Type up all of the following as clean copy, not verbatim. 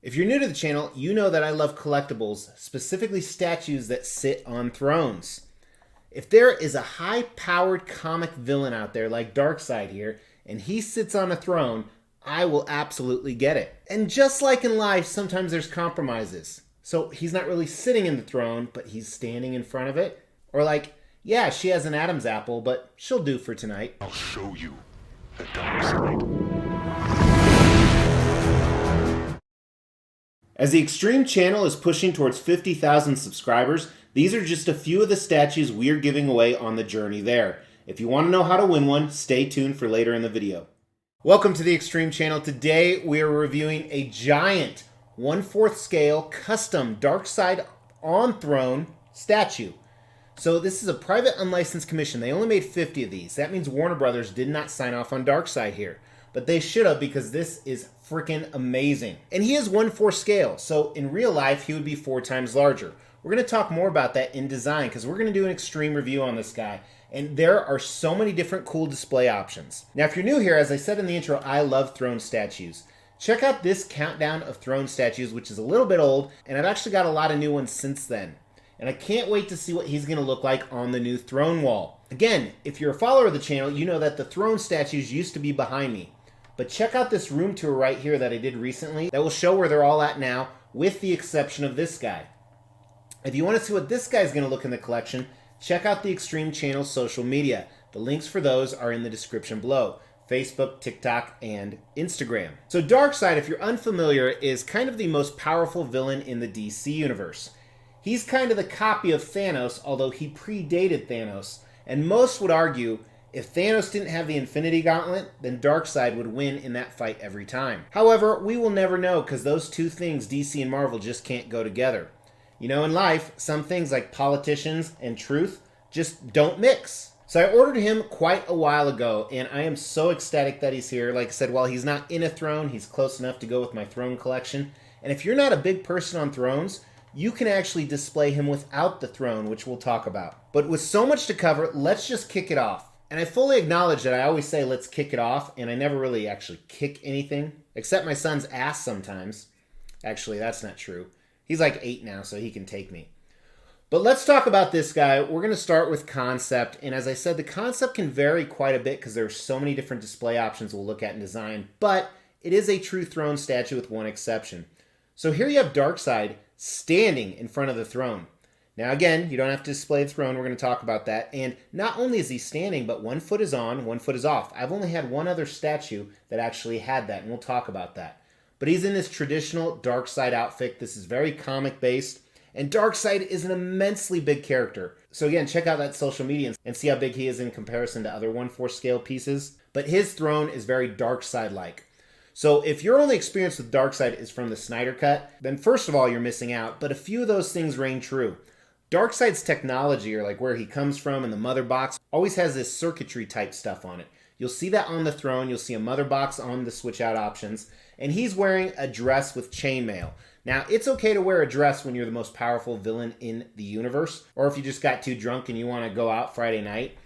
If you're new to the channel, you know that I love collectibles, specifically statues that sit on thrones. If there is a high-powered comic villain out there like Darkseid here, and he sits on a throne, I will absolutely get it. And just like in life, sometimes there's compromises. So he's not really sitting in the throne, but he's standing in front of it. Or like, yeah, she has an Adam's apple, but she'll do for tonight. I'll show you the dark side. As the Extreme channel is pushing towards 50,000 subscribers, these are just a few of the statues we're giving away on the journey there. If you want to know how to win one, stay tuned for later in the video. Welcome to the Extreme channel. Today we are reviewing a giant 1/4 scale custom Darkseid on throne statue. So this is a private unlicensed commission. They only made 50 of these. That means Warner Brothers did not sign off on Darkseid here. But they should have, because this is freaking amazing. And he is 1/4 scale, so in real life he would be 4 times larger. We're going to talk more about that in design, because we're going to do an extreme review on this guy. And there are so many different cool display options. Now if you're new here, as I said in the intro, I love throne statues. Check out this countdown of throne statues, which is a little bit old, and I've actually got a lot of new ones since then. And I can't wait to see what he's going to look like on the new throne wall. Again, if you're a follower of the channel, you know that the throne statues used to be behind me. But check out this room tour right here that I did recently that will show where they're all at now, with the exception of this guy. If you want to see what this guy's going to look in the collection, check out the Extreme channel's social media. The links for those are in the description below. Facebook, TikTok, and Instagram. So Darkseid, if you're unfamiliar, is kind of the most powerful villain in the DC universe. He's kind of the copy of Thanos, although he predated Thanos. And most would argue, if Thanos didn't have the Infinity Gauntlet, then Darkseid would win in that fight every time. However, we will never know, because those two things, DC and Marvel, just can't go together. You know, in life, some things like politicians and truth just don't mix. So I ordered him quite a while ago, and I am so ecstatic that he's here. Like I said, while he's not in a throne, he's close enough to go with my throne collection. And if you're not a big person on thrones, you can actually display him without the throne, which we'll talk about. But with so much to cover, let's just kick it off. And I fully acknowledge that I always say let's kick it off, and I never really actually kick anything, except my son's ass sometimes. Actually, that's not true. He's like 8 now, so he can take me. But let's talk about this guy. We're going to start with concept, and as I said, the concept can vary quite a bit because there are so many different display options we'll look at in design, but it is a true throne statue with one exception. So here you have Darkseid standing in front of the throne. Now again, you don't have to display the throne, we're going to talk about that. And not only is he standing, but 1 foot is on, 1 foot is off. I've only had one other statue that actually had that, and we'll talk about that. But he's in this traditional Darkseid outfit. This is very comic based, and Darkseid is an immensely big character. So again, check out that social media and see how big he is in comparison to other 1/4 scale pieces. But his throne is very Darkseid-like. So if your only experience with Darkseid is from the Snyder Cut, then first of all, you're missing out, but a few of those things reign true. Darkseid's technology, or like where he comes from in the mother box, always has this circuitry type stuff on it. You'll see that on the throne, you'll see a mother box on the switch out options, and he's wearing a dress with chainmail. Now, it's okay to wear a dress when you're the most powerful villain in the universe, or if you just got too drunk and you want to go out Friday night.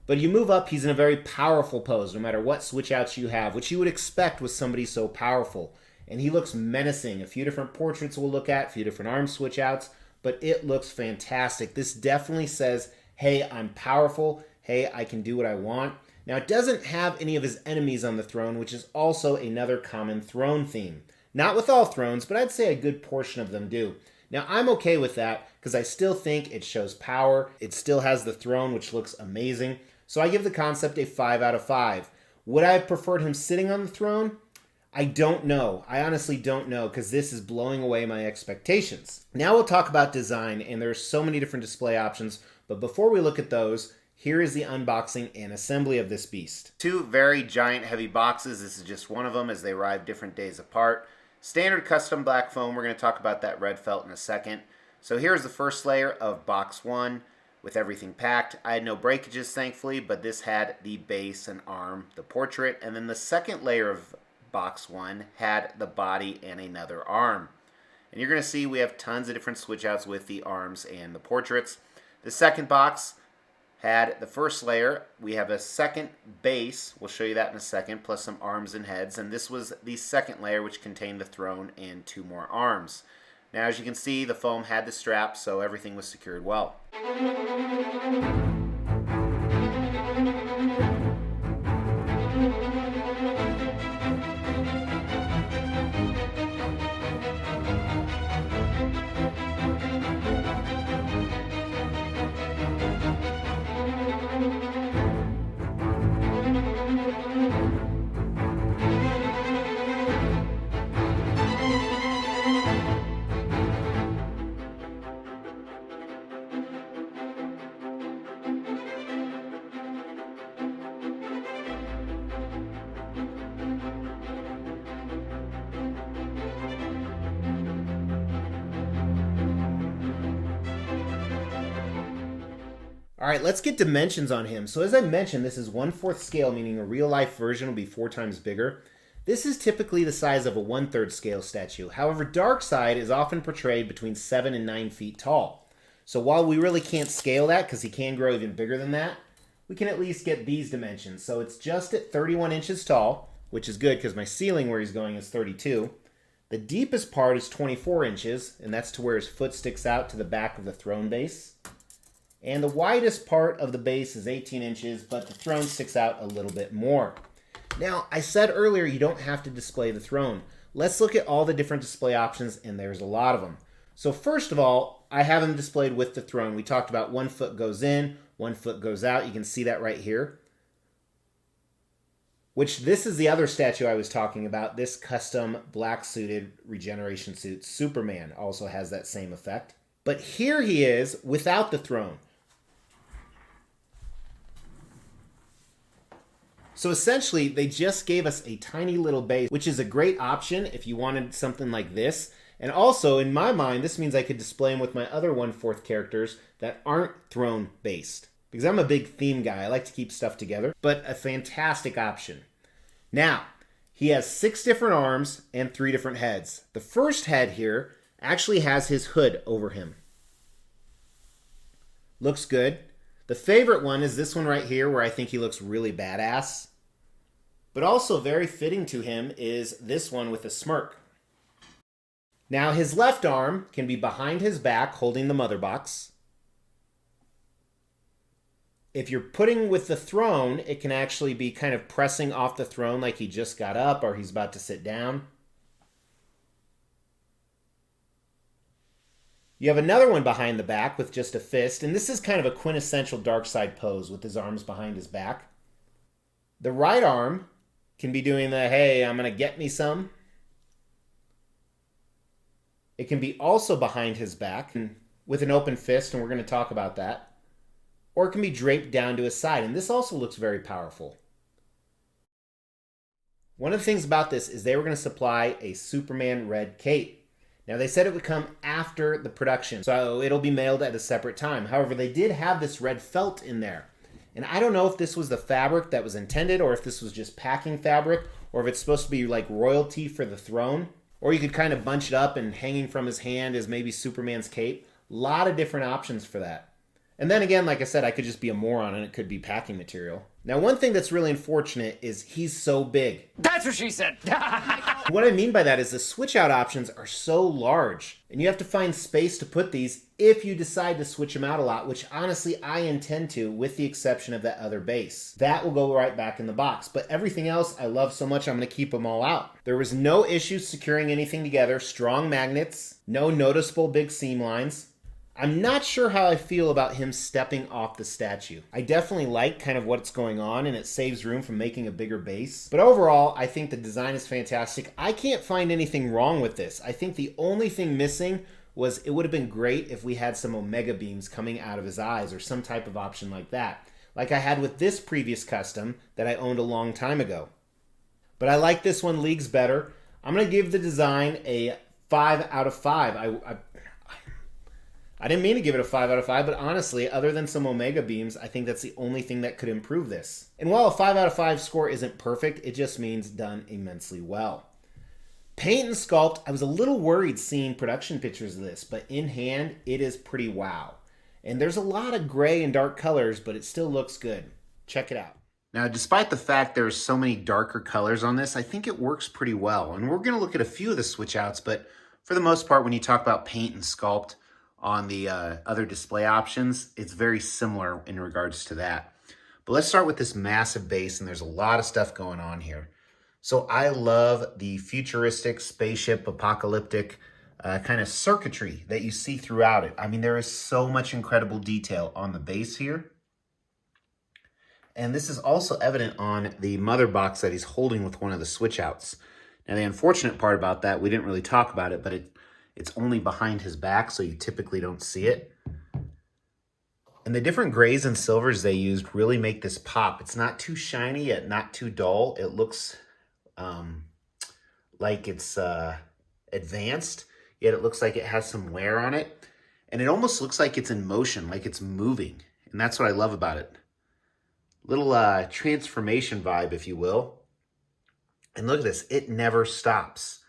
But you move up, he's in a very powerful pose, no matter what switch outs you have, which you would expect with somebody so powerful. And he looks menacing. A few different portraits we'll look at, a few different arm switch outs, but it looks fantastic. This definitely says, hey, I'm powerful. Hey, I can do what I want. Now, it doesn't have any of his enemies on the throne, which is also another common throne theme. Not with all thrones, but I'd say a good portion of them do. Now, I'm okay with that because I still think it shows power. It still has the throne, which looks amazing. So I give the concept a 5 out of 5. Would I have preferred him sitting on the throne? I don't know. I honestly don't know, because this is blowing away my expectations. Now we'll talk about design, and there's so many different display options, but before we look at those, here is the unboxing and assembly of this beast. 2 very giant heavy boxes. This is just one of them as they arrive different days apart. Standard custom black foam. We're going to talk about that red felt in a second. So here's the first layer of box 1 with everything packed. I had no breakages, thankfully, but this had the base and arm, the portrait, and then the second layer of box 1 had the body and another arm. And you're going to see we have tons of different switch outs with the arms and the portraits. The second box had the first layer. We have a second base, we'll show you that in a second, plus some arms and heads. And this was the second layer, which contained the throne and 2 more arms. Now, as you can see, the foam had the strap, so everything was secured well. All right, let's get dimensions on him. So as I mentioned, this is 1/4 scale, meaning a real life version will be 4 times bigger. This is typically the size of a 1/3 scale statue. However, Darkseid is often portrayed between 7 and 9 feet tall. So while we really can't scale that because he can grow even bigger than that, we can at least get these dimensions. So it's just at 31 inches tall, which is good because my ceiling where he's going is 32. The deepest part is 24 inches, and that's to where his foot sticks out to the back of the throne base. And the widest part of the base is 18 inches, but the throne sticks out a little bit more. Now, I said earlier you don't have to display the throne. Let's look at all the different display options, and there's a lot of them. So first of all, I have them displayed with the throne. We talked about 1 foot goes in, 1 foot goes out. You can see that right here. Which this is the other statue I was talking about. This custom black suited regeneration suit, Superman, also has that same effect. But here he is without the throne. So essentially, they just gave us a tiny little base, which is a great option if you wanted something like this. And also, in my mind, this means I could display them with my other 1/4 characters that aren't throne-based. Because I'm a big theme guy. I like to keep stuff together. But a fantastic option. Now, he has 6 different arms and 3 different heads. The first head here actually has his hood over him. Looks good. The favorite one is this one right here, where I think he looks really badass. But also very fitting to him is this one with a smirk. Now his left arm can be behind his back holding the mother box. If you're putting with the throne, it can actually be kind of pressing off the throne like he just got up or he's about to sit down. You have another one behind the back with just a fist, and this is kind of a quintessential Darkseid pose with his arms behind his back. The right arm can be doing the, hey, I'm going to get me some. It can be also behind his back with an open fist, and we're going to talk about that. Or it can be draped down to his side, and this also looks very powerful. One of the things about this is they were going to supply a Superman red cape. Now, they said it would come after the production, so it'll be mailed at a separate time. However, they did have this red felt in there. And I don't know if this was the fabric that was intended, or if this was just packing fabric, or if it's supposed to be like royalty for the throne. Or you could kind of bunch it up and hanging from his hand as maybe Superman's cape. A lot of different options for that. And then again, like I said, I could just be a moron and it could be packing material. Now, one thing that's really unfortunate is he's so big. That's what she said. What I mean by that is the switch out options are so large, and you have to find space to put these if you decide to switch them out a lot, which honestly I intend to, with the exception of that other base. That will go right back in the box, but everything else I love so much I'm going to keep them all out. There was no issues securing anything together, strong magnets, no noticeable big seam lines. I'm not sure how I feel about him stepping off the statue. I definitely like kind of what's going on, and it saves room from making a bigger base. But overall, I think the design is fantastic. I can't find anything wrong with this. I think the only thing missing was it would have been great if we had some omega beams coming out of his eyes or some type of option like that, like I had with this previous custom that I owned a long time ago. But I like this one leagues better. I'm going to give the design a 5 out of 5. I didn't mean to give it a 5 out of 5, but honestly, other than some omega beams, I think that's the only thing that could improve this. And while a 5 out of 5 score isn't perfect, it just means done immensely well. Paint and sculpt, I was a little worried seeing production pictures of this, but in hand, it is pretty wow. And there's a lot of gray and dark colors, but it still looks good. Check it out. Now, despite the fact there's so many darker colors on this, I think it works pretty well. And we're going to look at a few of the switch outs, but for the most part, when you talk about paint and sculpt on the other display options, it's very similar in regards to that. But let's start with this massive base, and there's a lot of stuff going on here. So I love the futuristic, spaceship, apocalyptic kind of circuitry that you see throughout it. I mean, there is so much incredible detail on the base here. And this is also evident on the mother box that he's holding with one of the switch outs. Now, the unfortunate part about that, we didn't really talk about it, but it's only behind his back, so you typically don't see it. And the different grays and silvers they used really make this pop. It's not too shiny, yet not too dull. It looks like it's advanced, yet it looks like it has some wear on it. And it almost looks like it's in motion, like it's moving. And that's what I love about it. Little transformation vibe, if you will. And look at this, it never stops.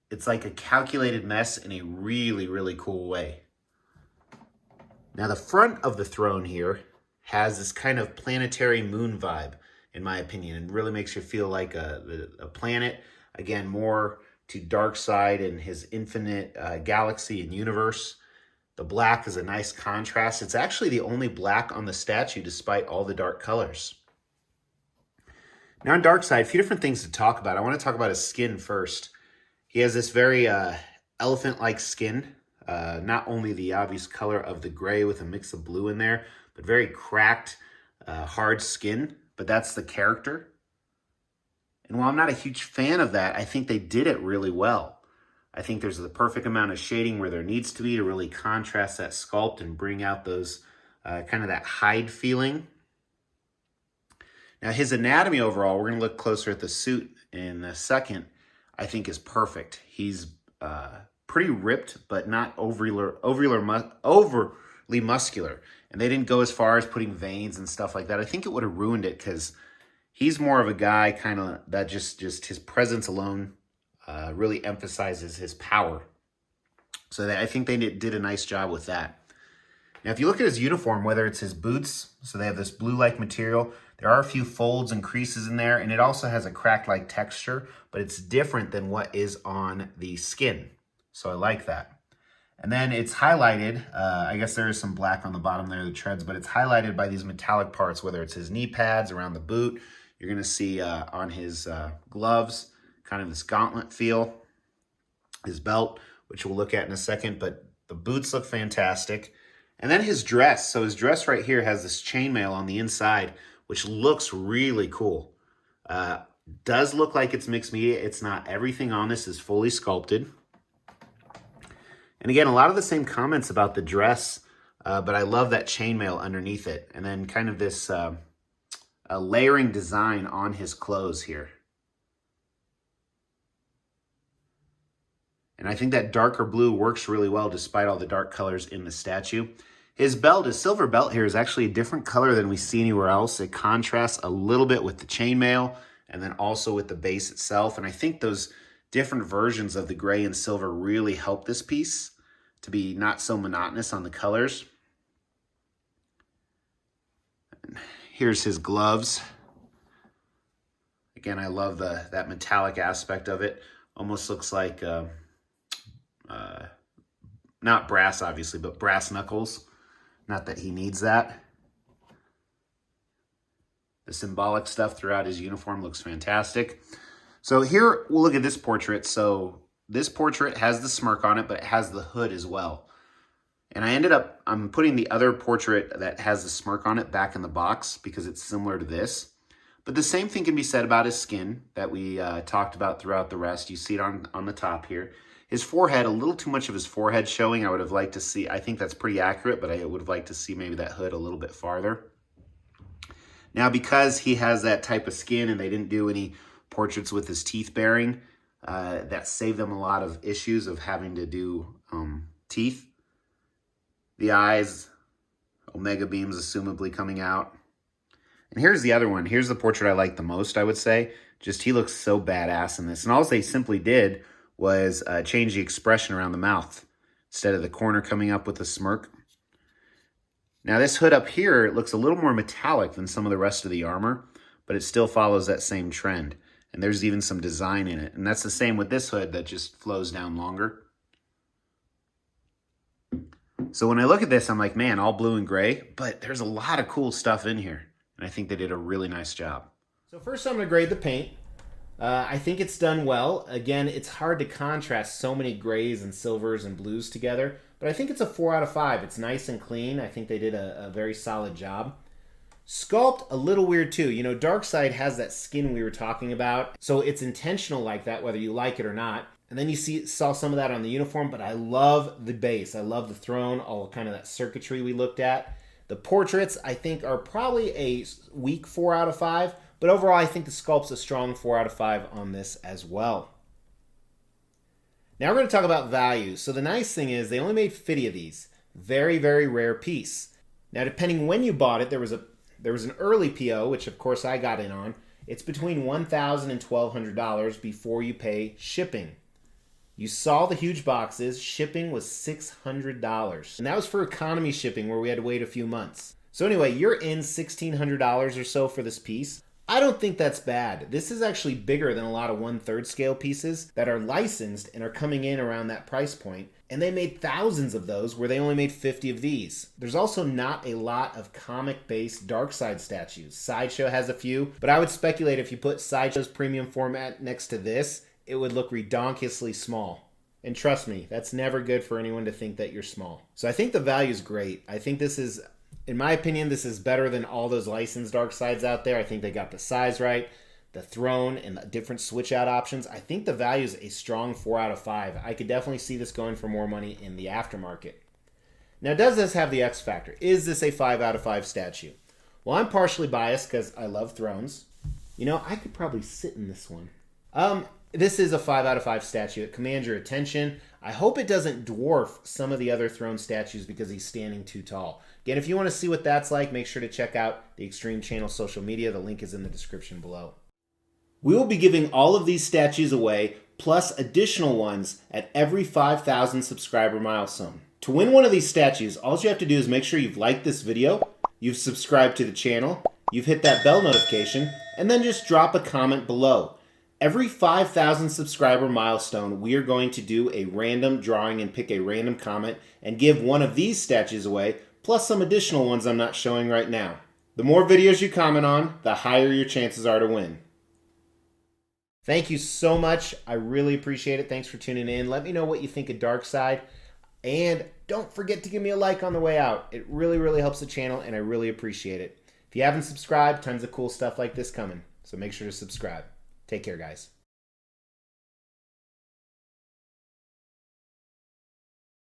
It's like a calculated mess in a really, really cool way. Now the front of the throne here has this kind of planetary moon vibe, in my opinion, and really makes you feel like a planet. Again, more to Darkseid and his infinite galaxy and universe. The black is a nice contrast. It's actually the only black on the statue despite all the dark colors. Now on Darkseid, a few different things to talk about. I want to talk about his skin first. He has this very elephant-like skin. Not only the obvious color of the gray with a mix of blue in there, but very cracked, hard skin. But that's the character. And while I'm not a huge fan of that, I think they did it really well. I think there's the perfect amount of shading where there needs to be to really contrast that sculpt and bring out those kind of that hide feeling. Now his anatomy overall, we're going to look closer at the suit in a second, I think is perfect. He's pretty ripped, but not overly muscular. And they didn't go as far as putting veins and stuff like that. I think it would have ruined it because he's more of a guy kind of that just his presence alone really emphasizes his power. So I think they did a nice job with that. Now, if you look at his uniform, whether it's his boots, so they have this blue-like material, there are a few folds and creases in there, and it also has a cracked-like texture, but it's different than what is on the skin. So I like that. And then it's highlighted, I guess there is some black on the bottom there, the treads, but it's highlighted by these metallic parts, whether it's his knee pads around the boot. You're going to see on his gloves, kind of this gauntlet feel, his belt, which we'll look at in a second, but the boots look fantastic. And then his dress. So his dress right here has this chainmail on the inside, which looks really cool. Does look like it's mixed media. It's not. Everything on this is fully sculpted. And again, a lot of the same comments about the dress, but I love that chainmail underneath it. And then kind of this a layering design on his clothes here. And I think that darker blue works really well despite all the dark colors in the statue. His belt, his silver belt here, is actually a different color than we see anywhere else. It contrasts a little bit with the chainmail and then also with the base itself. And I think those different versions of the gray and silver really help this piece to be not so monotonous on the colors. And here's his gloves. Again, I love that metallic aspect of it. Almost looks like... not brass, obviously, but brass knuckles. Not that he needs that. The symbolic stuff throughout his uniform looks fantastic. So here, we'll look at this portrait. So this portrait has the smirk on it, but it has the hood as well. And I'm putting the other portrait that has the smirk on it back in the box because it's similar to this. But the same thing can be said about his skin that we talked about throughout the rest. You see it on the top here. His forehead, a little too much of his forehead showing. I would have liked to see, I think that's pretty accurate, but I would have liked to see maybe that hood a little bit farther. Now, because he has that type of skin and they didn't do any portraits with his teeth bearing, that saved them a lot of issues of having to do teeth. The eyes, omega beams assumably coming out. And here's the other one. Here's the portrait I like the most, I would say. Just he looks so badass in this. And all they simply did was change the expression around the mouth. Instead of the corner coming up with a smirk, Now this hood up here, it looks a little more metallic than some of the rest of the armor, but it still follows that same trend. And there's even some design in it. And that's the same with this hood that just flows down longer. So when I look at this, I'm like, man, all blue and gray, but there's a lot of cool stuff in here. And I think they did a really nice job. So first I'm gonna grade the paint. I think it's done well. Again, it's hard to contrast so many grays and silvers and blues together, but I think it's a 4 out of 5. It's nice and clean. I think they did a very solid job. Sculpt, a little weird too. You know, Darkseid has that skin we were talking about, so it's intentional like that, whether you like it or not. And then you saw some of that on the uniform, but I love the base. I love the throne, all kind of that circuitry we looked at. The portraits, I think, are probably a weak 4 out of 5, but overall, I think the Sculpt's a strong 4 out of 5 on this as well. Now we're going to talk about value. So the nice thing is they only made 50 of these. Very, very rare piece. Now, depending when you bought it, there was an early PO, which of course I got in on. It's between $1,000 and $1,200 before you pay shipping. You saw the huge boxes. Shipping was $600. And that was for economy shipping where we had to wait a few months. So anyway, you're in $1,600 or so for this piece. I don't think that's bad. This is actually bigger than a lot of 1/3 scale pieces that are licensed and are coming in around that price point. And they made thousands of those where they only made 50 of these. There's also not a lot of comic-based Darkseid statues. Sideshow has a few, but I would speculate if you put Sideshow's premium format next to this, it would look redonkulously small. And trust me, that's never good for anyone to think that you're small. So I think the value is great. I think this is, in my opinion, this is better than all those licensed Darkseids out there. I think they got the size right, the throne, and the different switch out options. I think the value is a strong 4 out of 5. I could definitely see this going for more money in the aftermarket. Now, does this have the X factor? Is this a 5 out of 5 statue? Well, I'm partially biased because I love thrones. You know, I could probably sit in this one. This is a 5 out of 5 statue. It commands your attention. I hope it doesn't dwarf some of the other throne statues because he's standing too tall. Again, if you want to see what that's like, make sure to check out the Extreme Channel social media. The link is in the description below. We will be giving all of these statues away, plus additional ones at every 5,000 subscriber milestone. To win one of these statues, all you have to do is make sure you've liked this video, you've subscribed to the channel, you've hit that bell notification, and then just drop a comment below. Every 5,000 subscriber milestone, we are going to do a random drawing and pick a random comment and give one of these statues away, plus some additional ones I'm not showing right now. The more videos you comment on, the higher your chances are to win. Thank you so much. I really appreciate it. Thanks for tuning in. Let me know what you think of Darkseid. And don't forget to give me a like on the way out. It really, really helps the channel, and I really appreciate it. If you haven't subscribed, tons of cool stuff like this coming. So make sure to subscribe. Take care, guys.